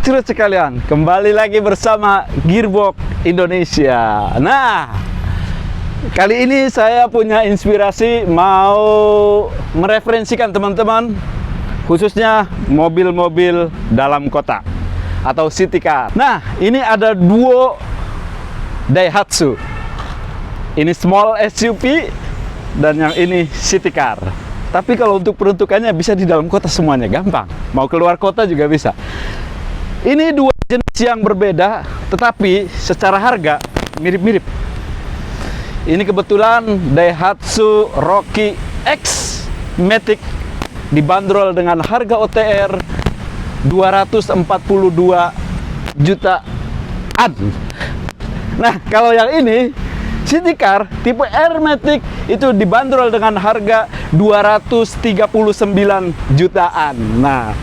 Terus sekalian, kembali lagi bersama Gearbox Indonesia. Nah, kali ini saya punya inspirasi mau mereferensikan teman-teman, khususnya mobil-mobil dalam kota atau city car. Nah, ini ada duo Daihatsu. Ini small SUV dan yang ini city car. Tapi kalau untuk peruntukannya bisa di dalam kota semuanya, gampang. Mau keluar kota juga bisa. Ini dua jenis yang berbeda, tetapi secara harga mirip-mirip. Ini kebetulan Daihatsu Rocky X Matic dibanderol dengan harga OTR 242 jutaan. Nah, kalau yang ini city car tipe R Matic itu dibanderol dengan harga 239 jutaan. Nah,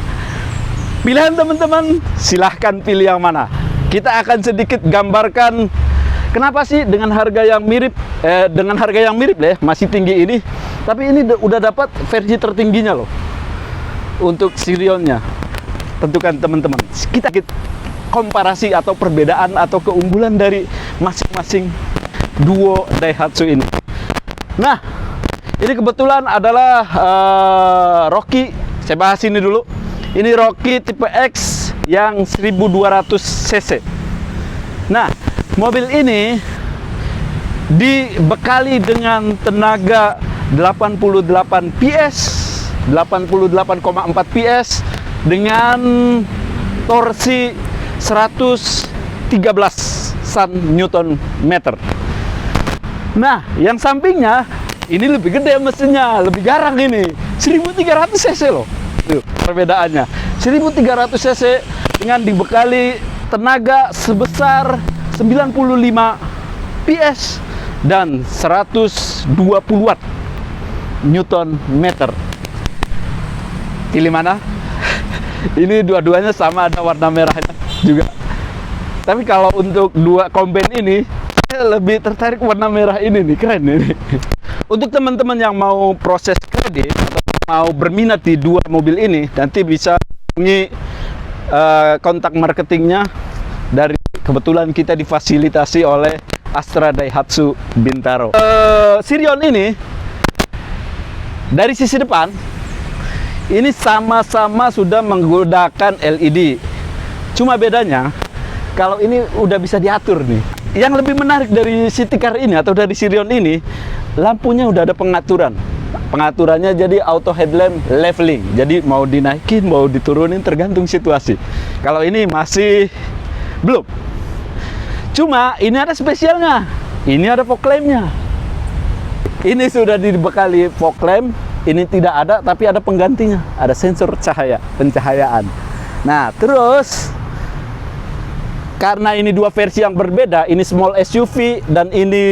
pilihan teman-teman, silahkan pilih yang mana. Kita akan sedikit gambarkan kenapa sih dengan harga yang mirip, lah ya, masih tinggi ini, tapi ini udah dapat versi tertingginya loh untuk Sirionnya. Tentukan teman-teman, kita komparasi atau perbedaan atau keunggulan dari masing-masing duo Daihatsu ini. Nah, ini kebetulan adalah Rocky. Saya bahas ini dulu. Ini Rocky tipe X yang 1200 cc. Nah, mobil ini dibekali dengan tenaga 88 PS, 88,4 PS dengan torsi 113 Newton meter. Nah, yang sampingnya ini lebih gede mesinnya, lebih garang ini. 1300 cc loh. Tuh, perbedaannya 1300 cc dengan dibekali tenaga sebesar 95 PS dan 120 watt Newton meter. Pilih mana? Ini dua-duanya sama, ada warna merahnya juga. Tapi kalau untuk dua komben ini, saya lebih tertarik warna merah ini nih, keren ini. Untuk teman-teman yang mau proses kredit atau mau berminat di dua mobil ini, nanti bisa hubungi kontak marketingnya. Dari kebetulan kita difasilitasi oleh Astra Daihatsu Bintaro. Sirion ini dari sisi depan ini sama-sama sudah menggunakan LED. Cuma bedanya kalau ini udah bisa diatur nih. Yang lebih menarik dari city car ini atau dari Sirion ini, lampunya udah ada pengaturan. Pengaturannya jadi auto headlamp leveling. Jadi mau dinaikin, mau diturunin tergantung situasi. Kalau ini masih belum. Cuma ini ada spesialnya. Ini ada fog lampnya. Ini sudah dibekali fog lamp. Ini tidak ada, tapi ada penggantinya. Ada sensor cahaya, pencahayaan. Nah, terus karena ini dua versi yang berbeda, ini small SUV dan ini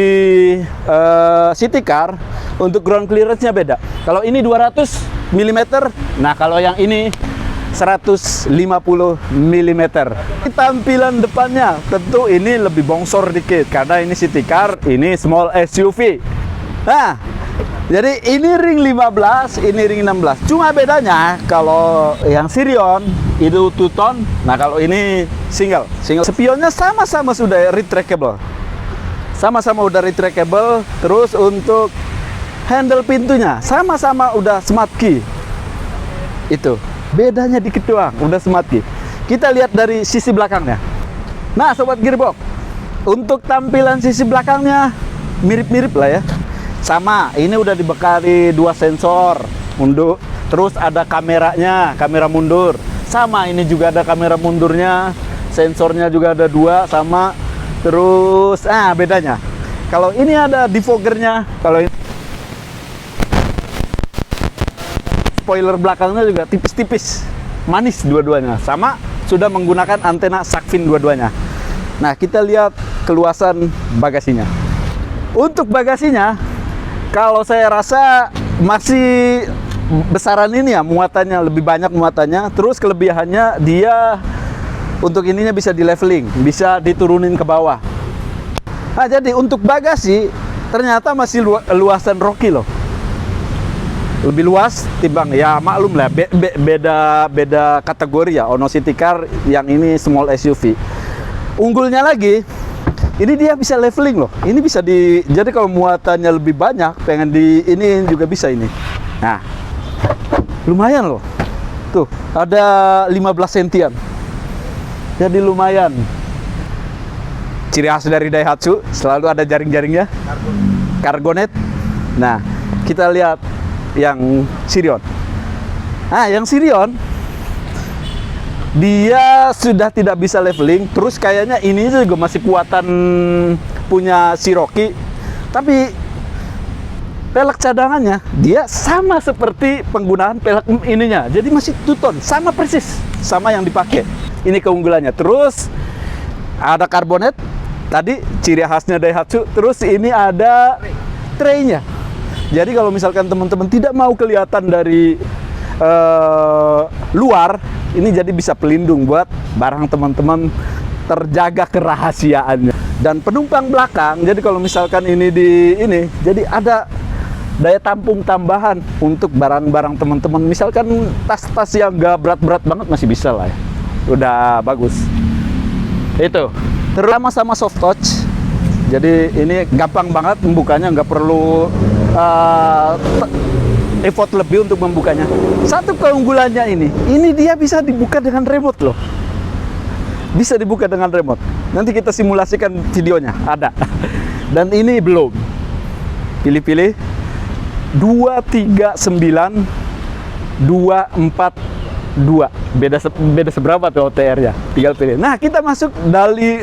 city car, untuk ground clearance-nya beda. Kalau ini 200 mm, nah kalau yang ini 150 mm. Tampilan depannya tentu ini lebih bongsor dikit karena ini city car, ini small SUV. Nah, jadi ini ring 15, ini ring 16. Cuma bedanya kalau yang Sirion itu two-tone, nah kalau ini single. Spionnya sama-sama sudah retractable. Sama-sama udah retractable. Terus untuk handle pintunya sama-sama udah smart key. Itu bedanya dikit doang, udah smart key. Kita lihat dari sisi belakangnya. Nah, sobat Gearbox, untuk tampilan sisi belakangnya mirip-mirip lah ya. Sama, ini udah dibekali dua sensor mundur, terus ada kameranya, kamera mundur. Sama, ini juga ada kamera mundurnya, sensornya juga ada dua, sama. Terus, bedanya. Kalau ini ada defoggernya, kalau ini spoiler belakangnya juga tipis-tipis, manis dua-duanya. Sama, sudah menggunakan antena shark fin dua-duanya. Nah, kita lihat keluasan bagasinya. Untuk bagasinya, kalau saya rasa masih besaran ini ya, muatannya lebih banyak muatannya. Terus kelebihannya dia untuk ininya bisa di leveling, bisa diturunin ke bawah. Nah, jadi untuk bagasi ternyata masih luasan Rocky loh. lebih luas timbang, ya maklum lah, beda kategori ya. Ono City Car, yang ini small SUV. Unggulnya lagi, ini dia bisa leveling loh. Ini bisa jadi kalau muatannya lebih banyak, pengen ini juga bisa ini. Nah, lumayan loh. Tuh, ada 15 sentian. Jadi lumayan. Ciri khas dari Daihatsu, selalu ada jaring-jaringnya. Cargonet. Nah, kita lihat yang Sirion. Nah, yang Sirion dia sudah tidak bisa leveling, terus kayaknya ini juga masih kuatan punya Cherokee, tapi pelek cadangannya dia sama seperti penggunaan pelek ininya, jadi masih two-tone, sama persis sama yang dipakai. Ini keunggulannya. Terus ada karbonet tadi, ciri khasnya Daihatsu. Terus ini ada tray-nya. Jadi kalau misalkan teman-teman tidak mau kelihatan dari luar, ini jadi bisa pelindung buat barang teman-teman, terjaga kerahasiaannya. Dan penumpang belakang, jadi kalau misalkan ini jadi ada daya tampung tambahan untuk barang-barang teman-teman. Misalkan tas-tas yang gak berat-berat banget masih bisa lah ya. Udah bagus. Itu terutama sama soft touch. Jadi ini gampang banget membukanya, nggak perlu effort lebih untuk membukanya. Satu keunggulannya ini dia bisa dibuka dengan remote loh. Bisa dibuka dengan remote. Nanti kita simulasikan videonya, ada. Dan ini belum. Pilih-pilih 239 242. Beda seberapa tuh OTR-nya? Tinggal pilih. Nah, kita masuk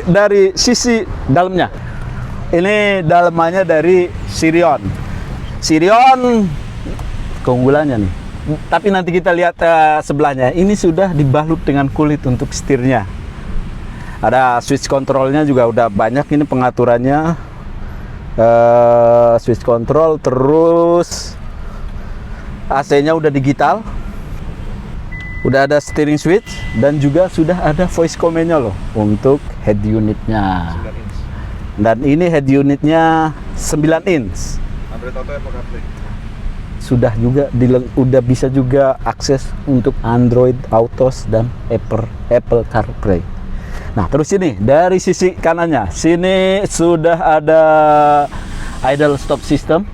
dari sisi dalamnya. Ini dalamannya dari Sirion. Sirion keunggulannya nih. Tapi nanti kita lihat sebelahnya. Ini sudah dibalut dengan kulit untuk setirnya. Ada switch controlnya juga udah banyak ini pengaturannya. Switch control, terus AC-nya udah digital. Udah ada steering switch dan juga sudah ada voice command-nya loh untuk head unitnya. Dan ini head unitnya 9 inch. Android Auto, Apple CarPlay. Sudah juga udah bisa juga akses untuk Android Autos dan Apple CarPlay. Nah, terus ini dari sisi kanannya, sini sudah ada idle stop system.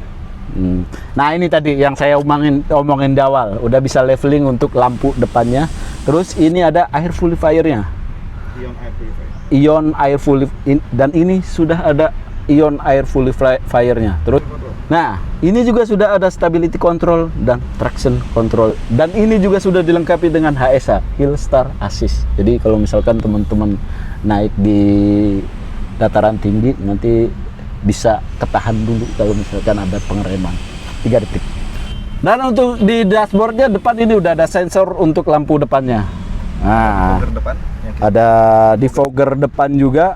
Nah, ini tadi yang saya omongin di awal, udah bisa leveling untuk lampu depannya. Terus ini ada air purifier-nya. Ion air purifier, dan ini sudah ada ion air purifier-nya. Terus, nah ini juga sudah ada stability control dan traction control. Dan ini juga sudah dilengkapi dengan HSA, Hill Start Assist. Jadi kalau misalkan teman-teman naik di dataran tinggi, nanti bisa ketahan dulu kalau misalkan ada pengereman 3 detik. Dan untuk di dashboardnya depan ini udah ada sensor untuk lampu depannya. Nah, ada defogger depan juga.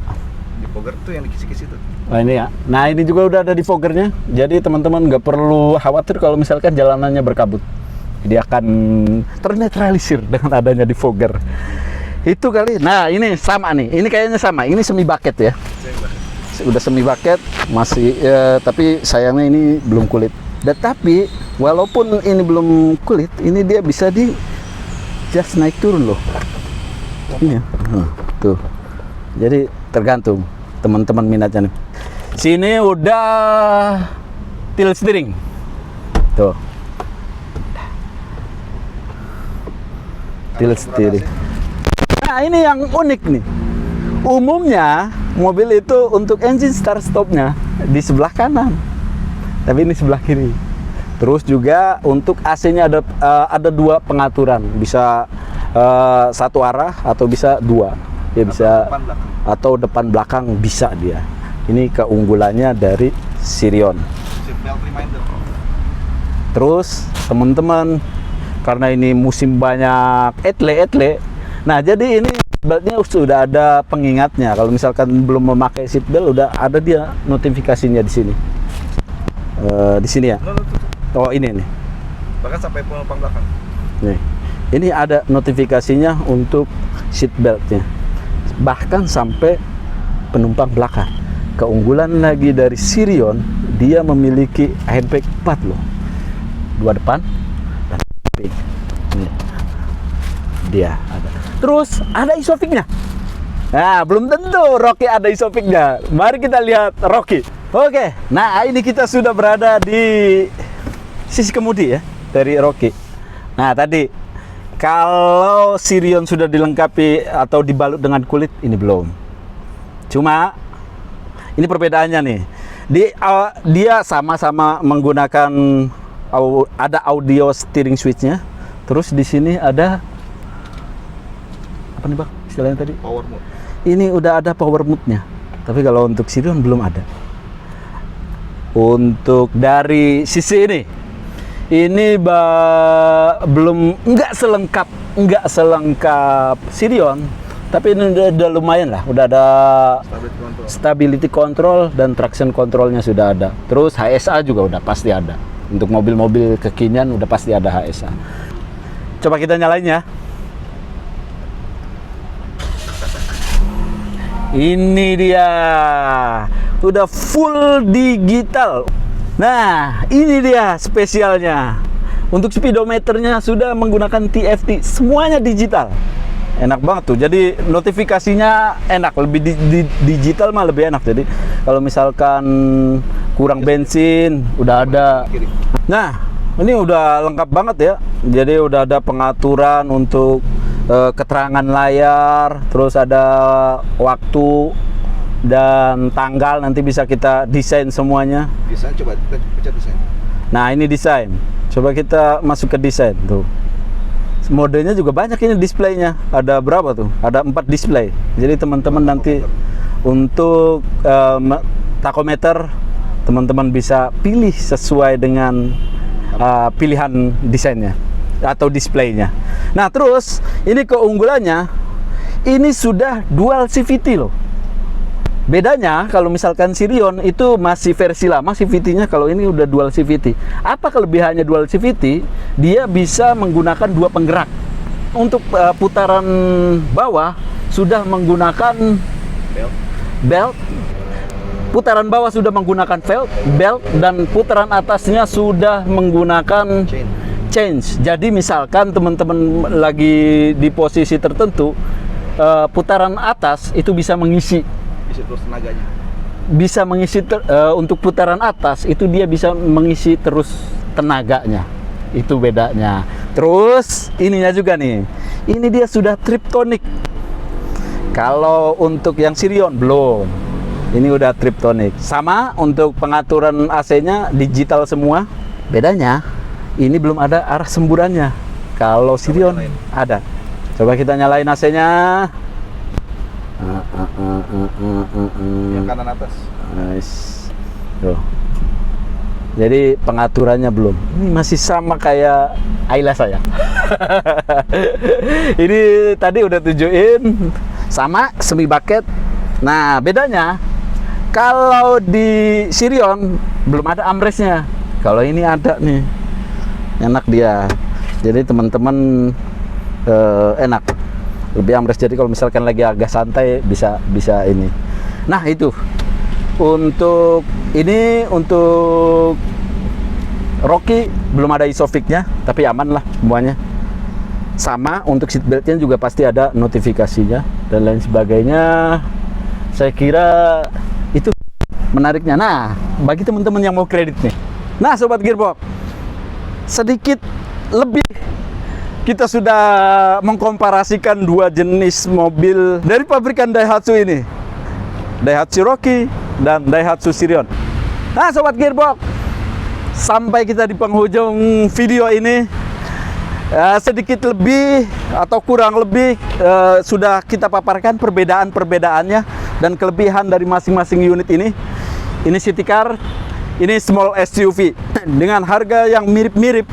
Defogger tuh yang di kisi-kisi tuh. Nah ini ya. Nah ini juga udah ada defoggernya. Jadi teman-teman nggak perlu khawatir kalau misalkan jalanannya berkabut. Dia akan ternetralisir dengan adanya defogger. Itu kali. Nah ini sama nih. Ini kayaknya sama. Ini semi bucket ya. Udah semi bucket masih tapi sayangnya ini belum kulit. Tapi walaupun ini belum kulit, ini dia bisa di just naik turun loh. Ini ya. Tuh. Jadi tergantung teman-teman minatnya nih. Sini udah tilt steering. Tuh. Tilt steering. Nah, ini yang unik nih. Umumnya mobil itu untuk engine start stopnya di sebelah kanan, tapi ini sebelah kiri. Terus juga untuk AC-nya ada 2 pengaturan, bisa satu arah atau bisa 2. Ya bisa atau depan belakang bisa dia. Ini keunggulannya dari Sirion. Terus teman-teman, karena ini musim banyak etle, nah jadi ini seatbeltnya sudah ada pengingatnya. Kalau misalkan belum memakai seatbelt, udah ada dia notifikasinya di sini. Di sini ya. Oh ini nih. Bahkan sampai penumpang belakang. Nih, ini ada notifikasinya untuk seatbeltnya. Bahkan sampai penumpang belakang. Keunggulan lagi dari Sirion, dia memiliki airbag 4 loh. dua depan dan samping. Ini dia ada. Terus ada isofiknya. Nah, belum tentu Rocky ada isofiknya. Mari kita lihat Rocky. Oke, nah ini kita sudah berada di sisi kemudi ya dari Rocky. Nah tadi kalau Sirion sudah dilengkapi atau dibalut dengan kulit, ini belum. Cuma ini perbedaannya nih. Dia sama-sama menggunakan ada audio steering switchnya. Terus di sini ada apa nih Bang istilahnya tadi? Power mode. Ini udah ada power mode-nya. Tapi kalau untuk Sirion belum ada. Untuk dari sisi ini belum nggak selengkap Sirion, tapi ini udah lumayan lah, udah ada stability control dan traction controlnya sudah ada. Terus HSA juga udah pasti ada. Untuk mobil-mobil kekinian udah pasti ada HSA. Coba kita nyalain ya. Ini dia, udah full digital. Nah, ini dia spesialnya. Untuk speedometernya sudah menggunakan TFT, semuanya digital. Enak banget tuh. Jadi notifikasinya enak, lebih digital mah lebih enak. Jadi kalau misalkan kurang bensin, udah ada. Nah, ini udah lengkap banget ya. Jadi udah ada pengaturan untuk keterangan layar, terus ada waktu dan tanggal, nanti bisa kita desain semuanya. Desain, coba kita pencet desain. Nah ini desain, coba kita masuk ke desain tuh. Modenya juga banyak ini displaynya. Ada berapa tuh? Ada 4 display. Jadi teman-teman nanti untuk tachometer teman-teman bisa pilih sesuai dengan pilihan desainnya atau displaynya. Nah terus ini keunggulannya, ini sudah dual CVT loh. Bedanya kalau misalkan Sirion itu masih versi lama CVT-nya, kalau ini udah dual CVT. Apa kelebihannya dual CVT? Dia bisa menggunakan 2 penggerak. Untuk putaran bawah sudah menggunakan belt. Putaran bawah sudah menggunakan belt dan putaran atasnya sudah menggunakan change. Jadi misalkan teman-teman lagi di posisi tertentu, putaran atas itu bisa mengisi. Terus tenaganya. Bisa mengisi untuk putaran atas itu dia bisa mengisi terus tenaganya. Itu bedanya. Terus ininya juga nih. Ini dia sudah Triptonic. Kalau untuk yang Sirion belum. Ini udah Triptonic. Sama untuk pengaturan AC-nya digital semua. Bedanya ini belum ada arah semburannya. Kalau Sirion ada. Coba kita nyalain AC-nya. Yang kanan atas. Nice. Tuh. Jadi pengaturannya belum. Ini masih sama kayak Ayla saya. Ini tadi udah tunjukin sama semi bucket. Nah, bedanya kalau di Sirion belum ada armrestnya. Kalau ini ada nih. Enak dia. Jadi teman-teman enak. Lebih armrest, jadi kalau misalkan lagi agak santai bisa ini. Nah itu untuk ini, untuk Rocky belum ada isofiknya, tapi aman lah semuanya. Sama untuk seatbeltnya juga pasti ada notifikasinya dan lain sebagainya. Saya kira itu menariknya. Nah bagi teman-teman yang mau kredit nih, nah sobat Gearbox, sedikit lebih kita sudah mengkomparasikan 2 jenis mobil dari pabrikan Daihatsu ini, Daihatsu Rocky dan Daihatsu Sirion. Nah sobat Gearbox, sampai kita di penghujung video ini, sedikit lebih atau kurang lebih sudah kita paparkan perbedaan-perbedaannya dan kelebihan dari masing-masing unit ini. Ini city car, ini small SUV dengan harga yang mirip-mirip.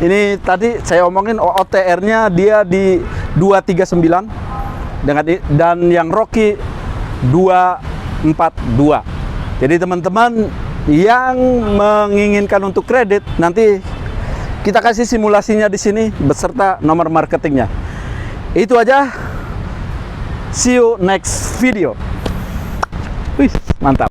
Ini tadi saya omongin OTR-nya dia di 239 dan yang Rocky 242. Jadi teman-teman yang menginginkan untuk kredit, nanti kita kasih simulasinya di sini beserta nomor marketingnya. Itu aja. See you next video. Wih, mantap.